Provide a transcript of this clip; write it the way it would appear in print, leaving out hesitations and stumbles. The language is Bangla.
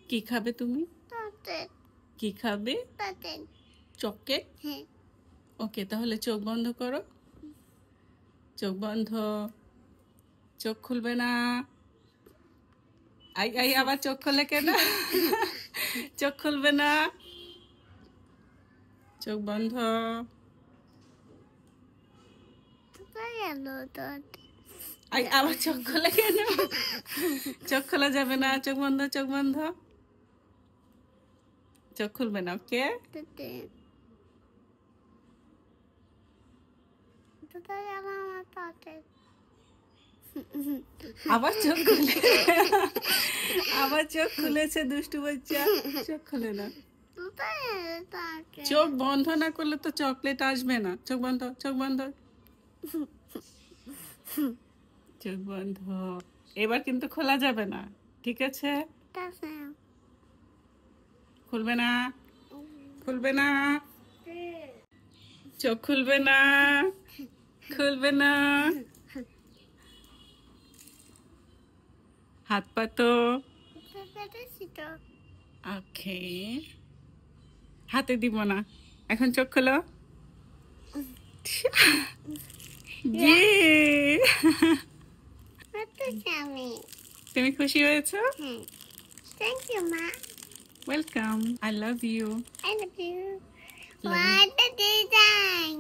কি খাবে তুমি? চকলেট। কি খাবে? চকলেট। চকলেট? হ্যাঁ। ওকে, তাহলে চোখ বন্ধ করো। চোখ বন্ধ। চোখ খুলবে না। আই আই আবার চোখ খুলে কেন? চোখ খুলবে না। চোখ বন্ধ। কোথায় গেল তোর? আই আবার চোখ খুলে কেন? চোখ খোলা যাবে না। চোখ বন্ধ, চোখ বন্ধ। চোখ খুলবে না। ওকে, কোথায় গেল আমার চকলেট? আবার চোখ খুলে আবার চোখ খুলেছে দুষ্টু বাচ্চা। চোখ খুলে না। কোথায় গেল চকলেট? চোখ বন্ধ না করলে তো চকলেট আসবে না। চোখ বন্ধ, চোখ বন্ধ। চোখ বন্ধ। এবার কিন্তু খোলা যাবে না, ঠিক আছে? খুলবে না, খুলবে না। চোখ খুলবে না, খুলবে না। হাত পাতো। ওকে, হাতে দিব না। এখন চোখ খোলো। তুমি খুশি হয়েছো? Thank you, Ma. Welcome. I love you. I love you. Love you. What the design?